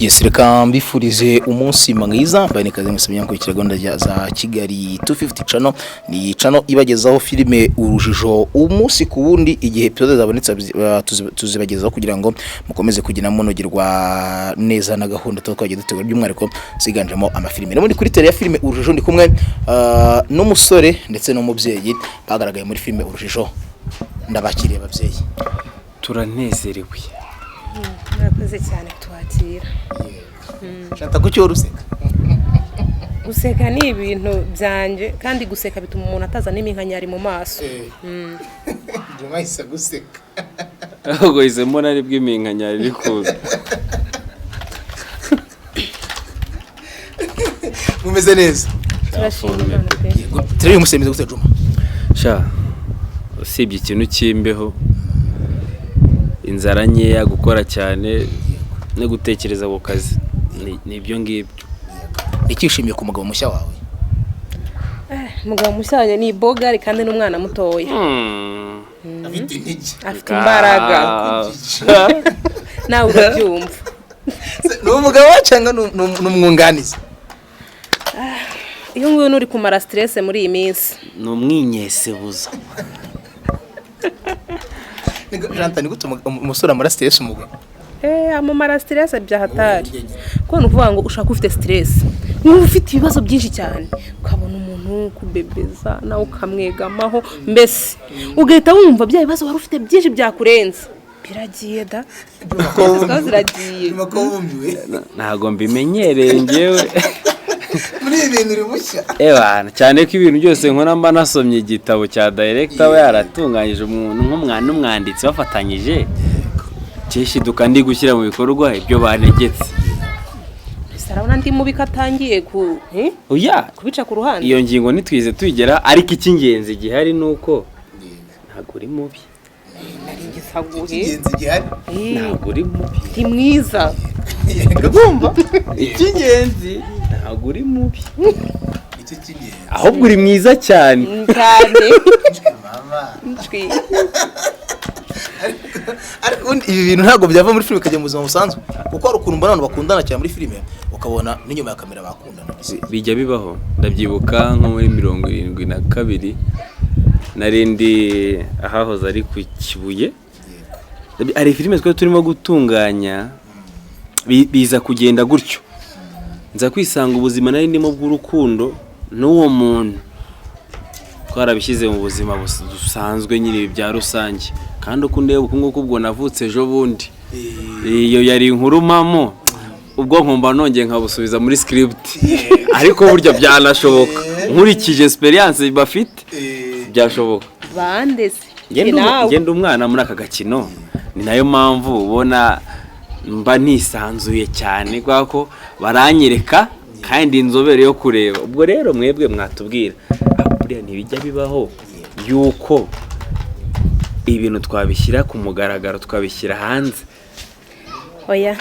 Yes, reka mbifurize umunsi mwiza bane kaze musabye ko ikiragonda za Kigali 250 channel ni channel ibagezaho filime urujijo umunsi ku wundi igihe episode zabonetse tuzibagezaho kugira ngo mukomeze kugira munogerwa neza na gahunda twagiye dutegura by'umwariko siganjemo amafilime muri kuri tele ya filime urujijo ndi kumwe n'umusore ndetse n'umubyeyi bagaragaye muri filime urujijo ndabakiriye ababyeyi turanezerewe murakoze cyane twakira shata ko cyo ruseka guseka ni ibintu byanje kandi guseka bituma umuntu ataza n'iminkanyari mu maso Jumahise guseka ahubwo izemo nari bw'iminkanyari iri kuza mumeze neza turashimira pe turi umusemize gute Juma sha usibye ikintu cy'imbeho inzara nkeya gukora cyane no gutekereza ku kazi ni ibyo ngibyo ikishimiye ku mugabo mushya wawe mugabo mushya ni bogari kandi n'umwana mutoya afite intege afite imbaraga nawe urabyumva ni umugabo cyangwa n'umwunganizi iyo nguyu nuri kumara stress muri iyi minsi ni umwinyesebuza Janta ni gute umusore amara stress umugabo amamara stress byahatari ko nuvuga ngo ushaka ufite stress niba ufite ibibazo byinshi cyane ukabona umuntu kubebeza nawe ukamwegamaho mbese ugahita wumva bya bibazo wari ufite byinshi byakurenza biragiye da ziragiye ntago mbimenyereye ngewe muri ibintu uri mushya cyane ko ibintu byose nkora mba nasomye igitabo cya director we yaratunganyije umuntu nk'umwana n'umwanditsi bafatanyije cyeshiduka ndi gushyira mu bikorwa ibyo banegetse sarabona ndi mubi katangiye ku kubica ku ruhande iyo ngingo nitwize tuyigera ariko icy'ingenzi gihari nuko ntago uri mubi ntago uri mubi ni mwiza urumva icy'ingenzi ntago uri mubi ahubwo uri mwiza cyane ibi bintu ntabwo byava muri filime kajya mu buzima busanzwe kuko hari ukuntu mbona abantu bakundana cyane muri filime ukabona n'inyuma ya kamera bakundana bijya bibaho ndabyibuka nko muri 72 narindi ahahoze ari ku Kibuye ari filime twe turimo gutunganya biza kugenda gutyo nza kwisanga ubuzima nari ndimo bw'urukundo n'uwo muntu twarabishyize mu buzima busanzwe nyine bya rusange kandi uko ndeba uko nguko ubwo navutse ejo bundi iyo yari inkuru mamo ubwo nkomba nongeye nkabusubiza muri script ariko burya byanashoboka nkurikije experience bafite byashoboka bandese ngenda umwana muri aka gakino ni nayo mpamvu ubona mba nisanzuye cyane kwako baranyereka kandi inzobere yo kureba ubwo rero mwebwe mwatubwira buriya ntibijya bibaho yuko ibintu twabishyira ku mugaragaro twabishyira hanze oya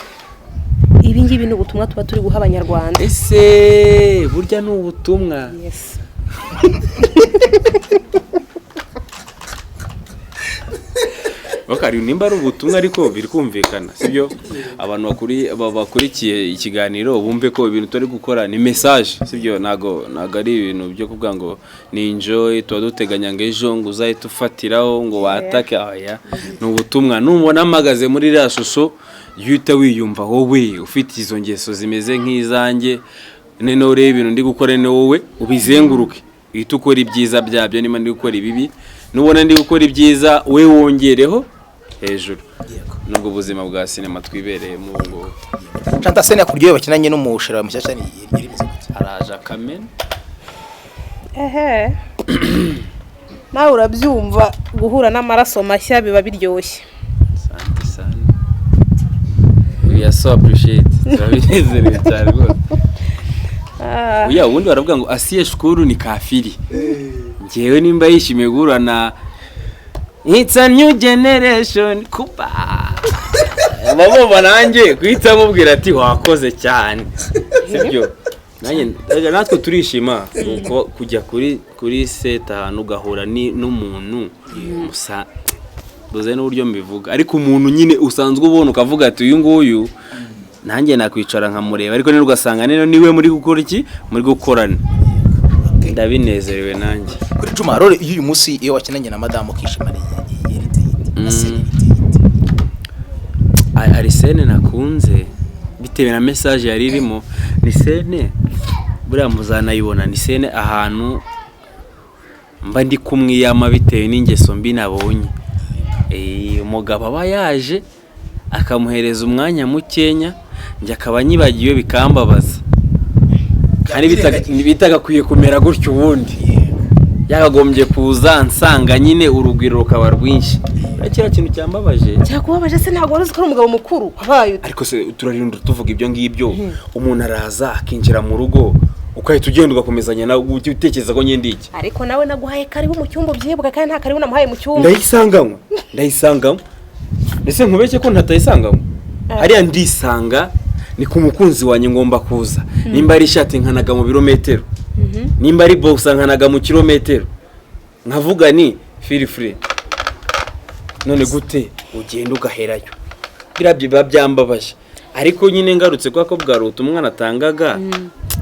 ibi ngibi ni ubutumwa tuba turi guha abanyarwanda ese burya ni ubutumwa yes bakari nimba ari ubutumwa ariko biri kumvikana sibyo abantu bakurikiye ikiganiro bumve ko ibintu turi gukora ni message sibyo nago ari ibintu byo kuvuga ngo ni enjoy tuba duteganya ngo ejo ngo uzahita ufatiraho ngo watake aya ni ubutumwa nubona amagaze muri iriya shusho yuta wiyumva wowe ufite izo ngeso zimeze nk'izanjye none urebe ibintu ndi gukora ne wowe ubizenguruke uhita ukora ibyiza byabyo niba ndi gukora ibibi nubona ndi gukora ibyiza we wongereho hejuru nubwo ubuzima bwa sinema twibereye mu ngo Chanta Sene yakuryoye bakinanye n'umushira mushyashya ni rimeze gute araje akamena nawe urabyumva guhura n'amaraso mashya biba biryoshye sana we are so appreciate turabinezerewe cyane rwose uya wundi baravuga ngo asiye shukuru ni kafiri ngewe nimba yishimiye guhura na it's a new generation kupa babo nanjye guhita mubwira ati wakoze cyane sibyo natwe turishima nuko kujya kuri set ahantu ugahura n'umuntu musa buze n'uburyo mbivuga ariko umuntu nyine usanzwe ubona ukavuga ati uyu nguyu nanjye nakwicara nkamureba ariko nero ugasanga nero niwe muri gukora iki muri gukorana ndabinezerewe nanjye kuri Juma role iyo uyu munsi iyo wakinanye na madamu kishimana ari sene nakunze bitewe na message yari irimo ni sene buriya muzanayibona ni sene ahantu mba ndi kumwiyama bitewe n'ingeso mbi nabonye umugabo aba yaje akamuhereza umwanya mukenya njye akaba nyibagiwe bikambabaza kandi bitagakwiye kumera gutyo ubundi yakagombye kuza nsanga nyine urugwiro rukaba rwinshi kiriya kintu cyambabaje cyakubabaje se ntabwo wari uzi ko ari umugabo mukuru wabaye ariko se turarinda tuvuga ibyo ngibyo umuntu araza akinjira mu rugo ukahita ugenda ugakomezanya nawe utekereza ko nyine iki ariko nawe naguhaye karibu mu cyumba byibwa kandi nta karibu namuhaye mu cyumba ndayisangamo ese nkubeshye ko ntatayisangamo hariya ndisanga ni ku mukunzi wanjye ngomba kuza nimba ari ishati nkanaga mu birometero nimba ari boxa nkanaga mu kilometero nkavuga ni feel free none gute ugenda ugaherayo biba byambabaje ariko nyine ngarutse kwa ko bwaruta umwana atangaga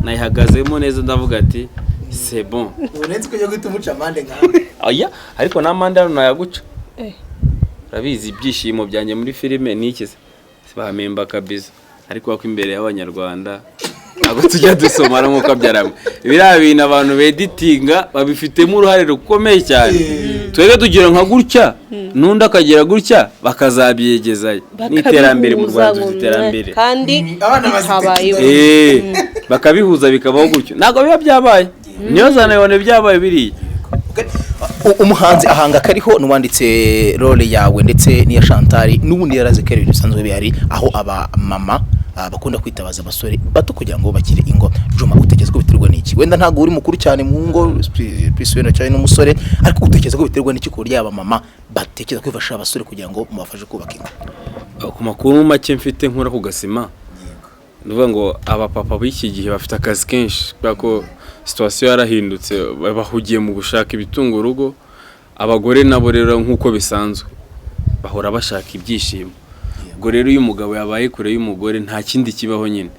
nayihagazemo neza ndavuga ati c'est bon uretse ko yo gutumuca amande ngawe aya ariko na mande hano nayaguca rabizi ibyishimo byanjye muri filime nikize sibamemba kabisa ariko wako imbere y'abanyarwanda ntabwo tujya dusomara nk'uko byaramwe biriya bintu abantu beditinga babifitemo uruhare rukomeye cyane twebwe tugira nka gutya n'undi akagira gutya bakazabyegezayo n'iterambere mu Rwanda iterambere kandi habaye bakabihuza bikabaho gutyo ntabwo biba byabaye niyo zanayone byabaye biriya umuhanzi ahanga kariho n'uwanditse role yawe ndetse n'iya Chantal n'ubundi yaraze kare bisanzwe bihari aho aba mama bakunda kwitabaza abasore bato kugira ngo bakire ingo Juma utekereza ko biterwa n'iki wenda ntago uri mukuru cyane mu ngo wenda cyane n'umusore ariko utekereza ko biterwa n'iki ko ryaba mama batekereza kwifasha abasore kugira ngo mubafashe kubaka ingo ku makuru make mfite nkura ku gasima ndavuga ngo aba papa b'iki gihe bafite akazi kenshi bako situation yarahindutse bahugiye mu gushaka ibitunga urugo abagore nabo rero nk'uko bisanzwe bahora bashaka ibyishimo ubwo rero uyu mugabo yabaye kure y'umugore nta kindi kibaho nyine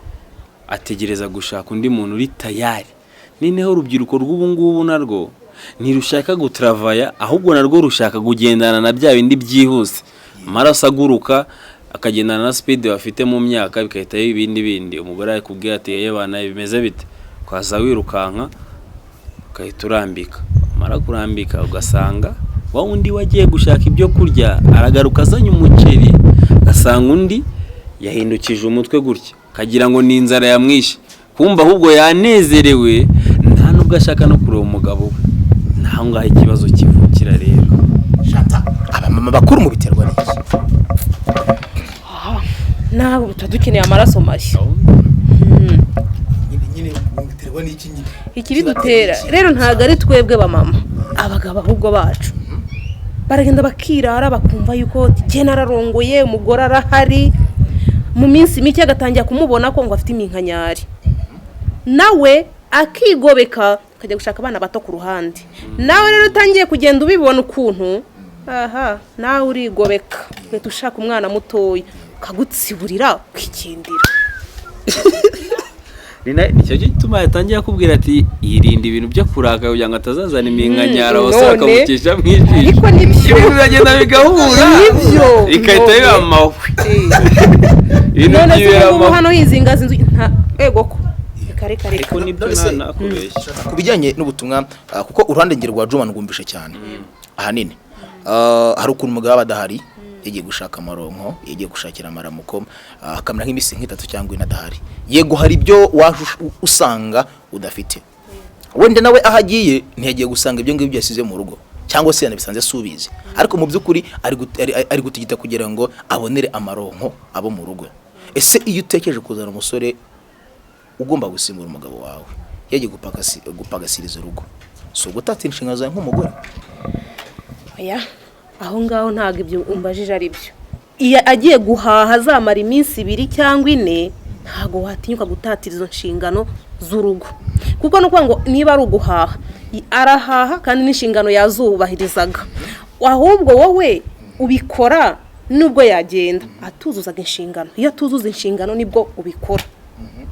ategereza gushaka undi muntu uri tayari nineho urubyiruko rw'ubu ngubu narwo ntirushaka gutravaya ahubwo narwo rushaka kugendana na bya bindi byihuse amaraso aguruka akagendana na speed bafite mu myaka bikahitayo ibindi umugore akubwiye ati yebana bimeze bite kwaza wirukanka ukahita urambika mara kurambika ugasanga wa undi wagiye gushaka ibyo kurya aragaruka azanye umuceri gasanga undi yahindukije umutwe gutya kagira ngo ni inzara yamwishe kumva ahubwo yanezerewe nta nubwo ashaka no kureba umugabo we naho ngaho ikibazo kivukira rero Chantal abamama bakuru mu biterwa n'iki ntabwo tutadukeneye amaraso mashya nyine biterwa n'iki nyine ikibidutera rero ntago ari twebwe bamama abagabo ahubwo bacu baragenda bakirara bakumva yuko jye nararongoye umugore arahari mu minsi mike agatangira kumubona ko ngo afite iminkanyari nawe akigobeka akajya gushaka abana bato ku ruhande nawe rero utangiye kugenda ubibona ukuntu nawe urigobeka uhita ushaka umwana mutoya ukagutsiburira ukikindira nicyo gituma yatangiye akubwira ati yirinde ibintu byo kuraka kugira ngo atazazana iminkanyara abasore akamukisha mu ijisho ariko nibyo biragenda bigahura ikahita biba amahwi none se ubu hano hizingaza inzu ego ko reka ariko nibyo nakubeshya ku bijyanye n'ubutumwa kuko uruhande ngero rwa Juma ngumvishe cyane ahanini hari ukuntu umugabo adahari yagiye gushaka amaronko yagiye gushakira amaramuko akamera nk'imisi nk'itatu cyangwa ine adahari yego hari ibyo usanga udafite wenda nawe ahagiye ntiyagiye gusanga ibyo ngibyo yasize mu rugo cyangwa se yanabisanze subizi ariko mu by'ukuri ari gutigita kugira ngo abonere amaronko abo mu rugo ese iyo utekereje kuzana umusore ugomba gusimbura umugabo wawe yagiye gupagasiriza urugo so gutata inshingano zawe nk'umugore oya aho ngaho ntabwo ibyo umbajije ari byo iyo agiye guhaha azamara iminsi 2 cyangwa 4 ntabwo watinyuka gutatira izo nshingano z'urugo kuko no kuvuga ngo niba ari uguhaha arahaha kandi n'inshingano yazubahirizaga ahubwo wowe ubikora nubwo yagenda atuzuzaga inshingano. Iyo atuzuza inshingano nibwo ubikora.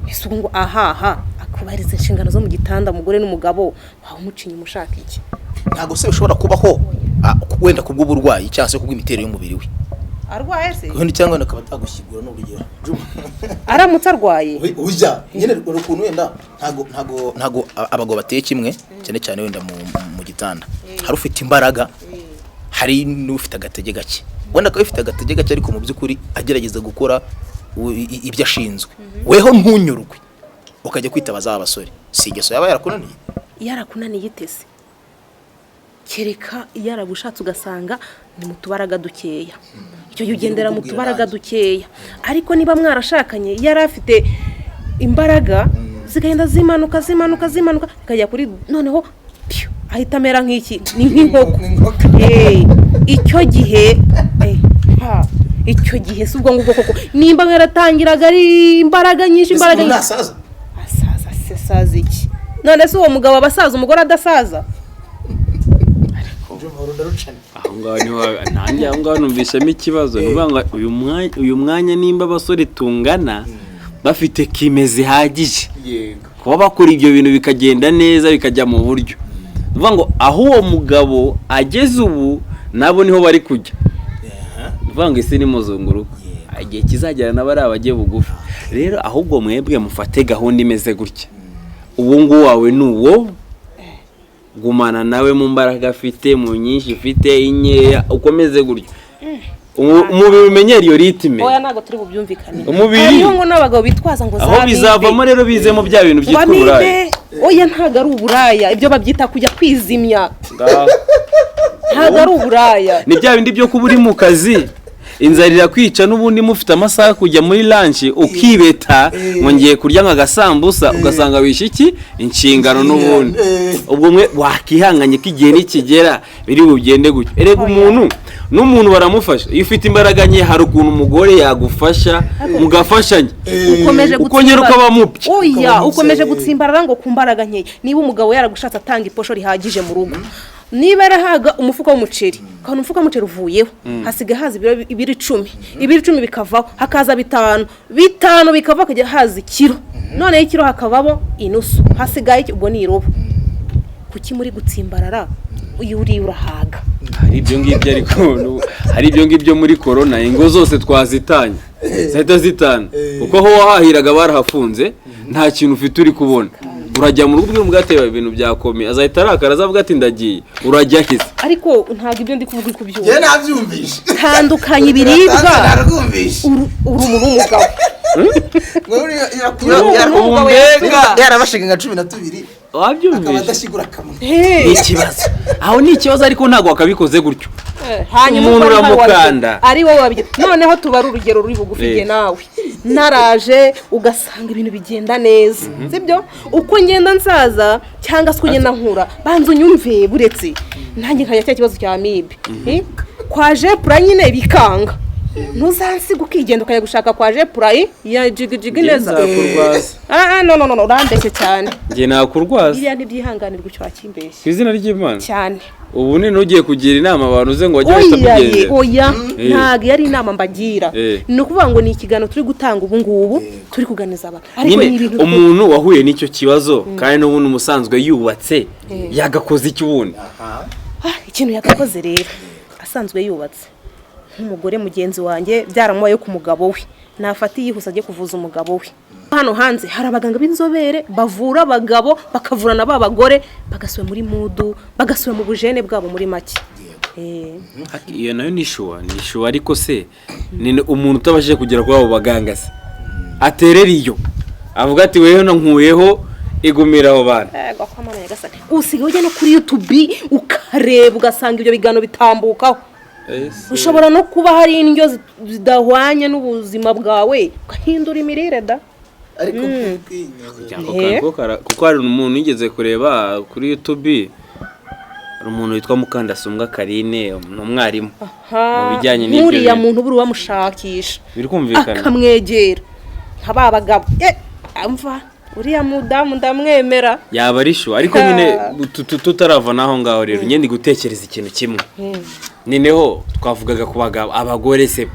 Ese ubwo ngo ahaha akubahiriza inshingano zo mu gitanda umugore n'umugabo wawe umucinye umushaka iki? ntabwo se bishobora kubaho wenda kubw'uburwayi cyangwa se kubw'imiterere y'umubiri we Arwaye se? ubundi cyangwa wenda akaba atagushyigura n'urugero Aramutse arwaye ujya nyine ukuntu wenda ntago abagabo bateye kimwe cyane cyane wenda mu gitanda hari ufite imbaraga hari n'ufite agatege gake wenda akaba ufite agatege gake ariko mu by'ukuri agerageza gukora ibyo ashinzwe weho ntunyurwe ukajya kwitabaza abasore si ingeso yaba yarakunaniye itese kereka yaragushatse ugasanga ni mu tubaraga dukeya icyo yugendera mu tubaraga dukeya ariko niba mwarashakanye yari afite imbaraga zigenda zimanuka ikajya kuri noneho ahita amera nk'iki ni nk'inkoko icyo gihe si ubwo ngubwo koko nimba mwaratangiraga ari imbaraga nyinshi asaza iki none se uwo mugabo abasaza umugore adasaza aho ngaho numvishemo ikibazo ngo uyu mwanya nimba abasore tungana bafite kime zihagije kuba bakora ibyo bintu bikagenda neza bikajya mu buryo uvuga ngo aho uwo mugabo ageze ubu nabo niho bari kujya uvuga ngo isi ni muzunguruko igihe kizagera nabo ari abagiye bugufi rero ahubwo mwebwe mufate gahunda imeze gutya ubu ngubu wawe ni uwo gumana nawe mu mbaraga afite mu nyinshi ifite inyeya ukomeze gutyo umubiri umenyera iyo ritime oya ntago turi bubyumvikane umubiri hariho ngo n'abagabo bitwaza ngo aho bizavamo rero bizemo bya bintu byitwa uburaya oya ntago ari uburaya ibyo babyita kujya kwizimya ntago ari uburaya ni bya bindi byo kuba uri mu kazi inzara irakwica n'ubundi mufite amasaha kujya muri lunch ukibeta ngiye kurya nk'agasambusa ugasanga wishe iki inshingano n'ubundi ubwo mwe wakihanganye ko igihe nikigera biri bugende gutyo erega n'umuntu baramufasha iyo ufite imbaraga nke hari ukuntu umugore yagufasha mugafashanya ukongera ukaba mupya oya ukomeje gutsimbarara ngo ku mbaraga nke niba umugabo yaragushatse atanga iposho rihagije mu rugo niba arahaga umufuka w'umuceri kandi umufuka w'umuceri uvuyeho hasigaye haza ibiro 10 bikavaho hakaza 5 bikava kujya haza ikiro none ikiro hakababo inusu hasigaye ubwo ni irobo kuki muri gutsimbarara uyu uri urahaga hari ibyo ngibyo muri corona ingo zose twazitanye zahita zitana uko aho wahahiraga barahafunze nta kintu ufite uri kubona urajya mu rugo bw'umugate ibintu byakomeye azahita arakara azavuga ati ndagiye urajya hise ariko ntago ibyo ndi kuvuga kubyumva je nabyumvishe tandukanye ibiribwa uri umugabo yarabashinga nka 12 wabyumvishe akabadashigura kamwe ni ikibazo aho ni ikibazo ariko ntago wakabikoze gutyo hanyuma umuntu uramukanda ari wowe wabigira noneho tubara urugero ruri bugufiye nawe naraje ugasanga ibintu bigenda neza sibyo uko ngenda nsaza cyangwa se ugenda nkura banza unyumve buretse nanjye nkajya cya kibazo cya amibe kwaje pura nyine bikanga ntuzansiga ukigenda ukajya gushaka kwaje pura ya jigijigi neza no urandeke cyane nge nakurwaza iriya ntibyihanganirwa icyo wakimbeshye ku izina ry'Imana cyane ubu ni nugiye kugira inama abantu uze ngo wajye bitabigenze oya ntago yari inama mbagira ni ukuvuga ngo ni ikiganiro turi gutanga ubu ngubu turi kuganiza abantu ariko umuntu wahuye n'icyo kibazo kandi n'ubundi umusanzwe yubatse yagakoze iki ubundi ikintu yagakoze rero asanzwe yubatse nk'umugore mugenzi wanjye byaramubaye ku mugabo we nafati yihuse ajye kuvuza umugabo we hano hanze hari abaganga b'inzobere bavura abagabo bakavurana babagore bagasubira muri mudu bagasubira mu bujene bwabo muri make iyo nayo ni shuwa ariko se ni umuntu utabashije kugera kuri abo baganga se aterera iyo avuga ati wewe nkuyeho igumira abo bana usigaye ujya no kuri YouTube ukareba ugasanga ibyo bigano bitambukaho ushobora no kuba hari indyo zidahwanye n'ubuzima bwawe ugahindura imirire da ariko kuko hari umuntu yigeze kureba kuri YouTube umuntu witwa Mukandasumbwa Karine n'umwarimu mu bijyanye n'ibyo uriya muntu buri wamushakisha biri kumvikana akamwegera nk'aba bagabo amva uriya mudamu ndamwemera yaba ari sho ariko nyine tutarava naho ngaho rero nyine gutekereza ikintu kimwe nineho twavugaga ku bagabo abagore se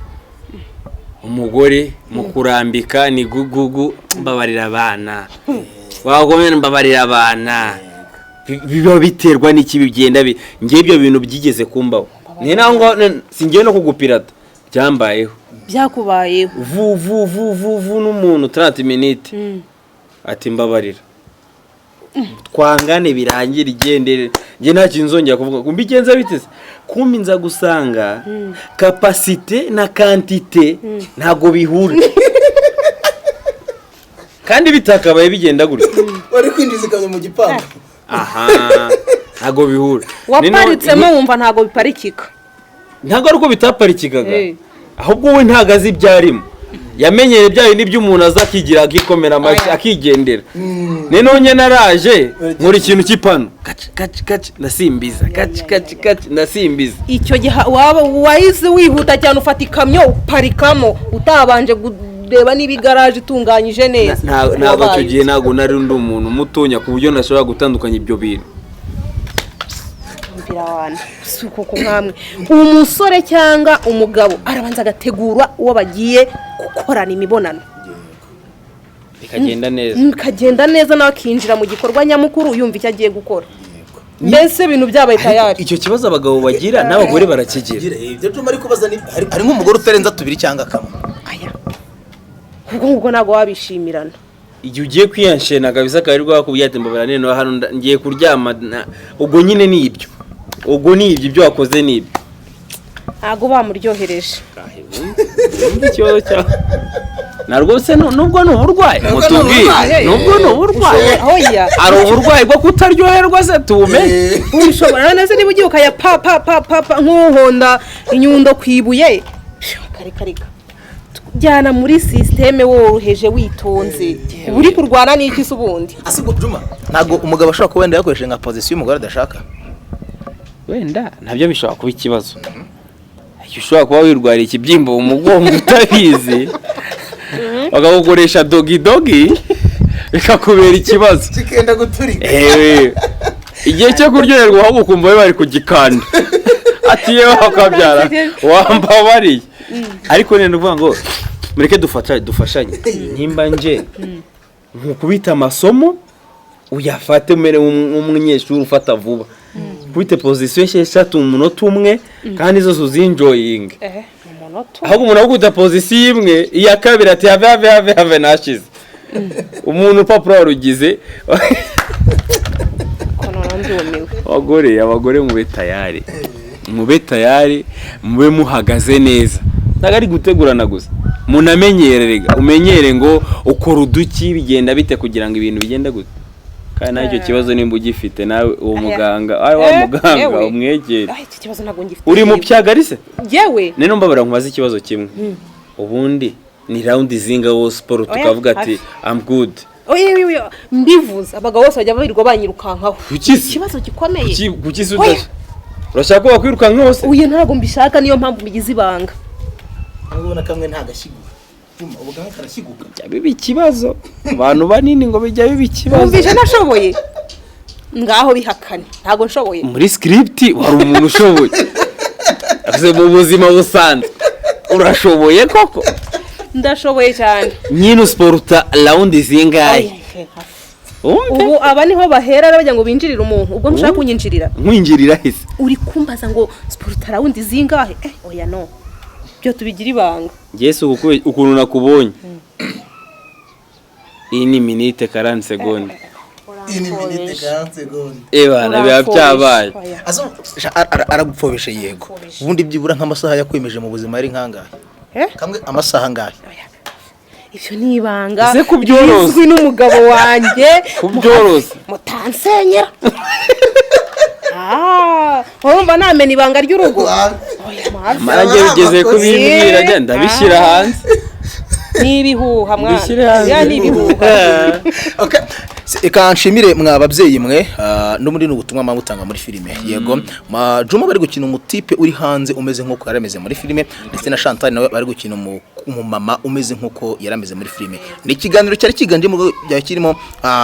umugore mu kurambika ni gugugu mbabarira abana wagomera mbabarira abana biba biterwa n'iki bigenda ngiye ibyo bintu byigeze kumbaho ni nango singiye no kugupirata byambayeho byakubayeho vu n'umuntu 30 minutes ati mbabarira twangane birangira igendere nge nta kintu nzongera kuvuga ngo mbigenza biteze kuminza gusanga capacité na quantité ntago bihura kandi bitakabaye bigenda gutyo wari kwinjiza ikamyo mu gipangu aha ntago bihura waparitsemo wumva ntago biparikika ntago ari uko bitaparikikaga ahubwo we ntago azi ibyarimo yamenyere bya bindi by'umuntu azakigira akikomera amashi akigendera none nye naraje muri ikintu cy'ipano kaci nasimbiza kaci nasimbiza icyo gihe waba wayize wihuta cyane ufata ikamyo uparikamo utabanje kureba niba igaraje itunganyije neza ntabwo icyo gihe ntabwo nari undi umuntu mutonya ku buryo nashobora gutandukanya ibyo bintu suko ko nkamwe umusore cyangwa umugabo arabanza agategura uwo bagiye gukorana imibonano bikagenda neza nawe akinjira mu gikorwa nyamukuru yumva icyo agiye gukora mbese ibintu byabaye tayari. Icyo kibazo abagabo bagira n'abagore barakigira. Ibyo cyo mari kubaza ni hari nk'umugore utarenza 2 cyangwa kamwe. Aya ubwo ntago wabishimirana igihe ugiye kwiyanshena kabisa karirwa bakubwiye ati mbabara nene hano ngiye kuryama ubwo nyine ni ibyo ubwo ni ibyo wakoze ni ibyo ntago bamuryohereje ikibazo cya narwose nubwo ni uburwayi mutubwire nubwo ni uburwayi ari uburwayi bwo kutaryoherwa se tubumenye ubishobora neza niba ugiye ukaya pa nk'uhonda inyundo kwibuye karika jyana muri systeme woroheje witonze uri kurwana n'iki se ubundi asigo Juma ntago umugabo ashobora kuba wenda yakoresheje nka position umugore adashaka wenda nabyo bishobora kuba ikibazo ushobora kuba wirwara ikibyimba mu mugongo utabizi bagakoresha dogi bikakubera ikibazo kikenda guturika igihe cyo kuryoherwa aho ukumva bari kugikanda ati yewe akabyara wambabariye ariko nene uvuga ngo mureke dufashanye nimba nje nkukubita amasomo uyafate umere umunyeshuri ufata vuba kubite position esheshatu umunota umwe kandi zose uzinjoying aho umuntu aguta position imwe iya kabiri ati have nashize umuntu papuro warugize abagore mube tayari mube muhagaze neza ntago ari gutegurana gusa munamenyererega umenyere ngo ukora uduki bigenda bite kugira ngo ibintu bigenda gute kandi nacyo kibazo nimba ugifite nawe uwo muganga wa muganga umwegere iki kibazo ntago ngifite uri mu pyagarise yewe nene mbabara nkubaza ikibazo kimwe ubundi ni round zinga wo sport tukavuga ati I'm good oye mbivuza abagabo bose bajya babirirwa banyirukankaho ikibazo gikomeye kukisi udasha urashaka ko bakwirukanka hose uye ntago mbishaka niyo mpamvu bigize ibanga ubona kamwe ntagashyiguka Juma ubuganga karashyiguka bibi ikibazo abantu banini ngo bijya bibi ikibazo umvise nashoboye ngaho bihakane ntago nshoboye muri script wari umuntu ushoboye ase mu buzima busanzwe urashoboye koko ndashoboye cyane nyine sporta round zingaye ubu aba niho bahera bajya ngo binjirira umuntu ubwo ntushaka kunyinjirira nkwinjirira hise uri kumbaza ngo sporta round zingahe oya no byo tubigira ibanga Yesu ukuntu nakubonye iyi ni minute 40 seconde iyi ni minute 40 seconde bana biba byabaye aragupfobesha yego ubundi byibura nk'amasaha yakwemeje mu buzima ari nkangahe kamwe amasaha ngahe ivyo ni ibanga ese kubyoroza n'umugabo wanjye kubyoroza mutansenyera urumva namena ibanga ry'urugo marange bigeze kubimbwira agenda bishyira hanze nibihuha mwana ya nibihuha okay ikanshimire mwa babyeyi mwe no muri n'ubutumwa mamutanga muri filime yego Juma bari gukina umutipe uri hanze umeze nkuko yarameze muri filime ndetse na Chantal nawe bari gukina umumama umeze nkuko yarameze muri filime ni ikiganiro cyari kiganje mu kirimo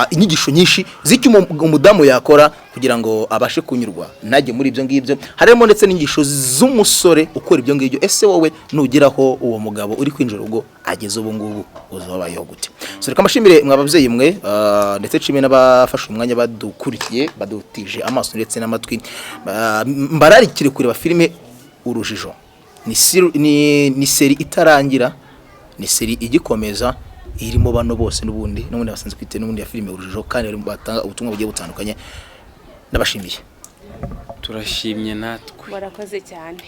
inyigisho nyinshi z'icyo umudamu yakora kugira ngo abashe kunyurwa najye muri ibyo ngibyo. Harimo ndetse n'ingisho z'umusore ukora ibyo ngibyo. Ese wowe nugeraho uwo mugabo uri kwinjira ubwo ageze ubu ngubu uzabayeho gute? So reka amashimire mwabavyeyi mwe ndetse cime n'abafashe umwanya badukurikiye badutije amaso ndetse n'amatwi. Mbararikire kureba filime Urujijo. Ni seri itarangira, ni seri igikomeza irimo bano bose n'ubundi basanzwe kwite n'ubundi ya filime Urujijo, kandi bari batanga ubutumwa bugiye butandukanye. Nabashimiye. Turashimye natwe. Barakoze cyane.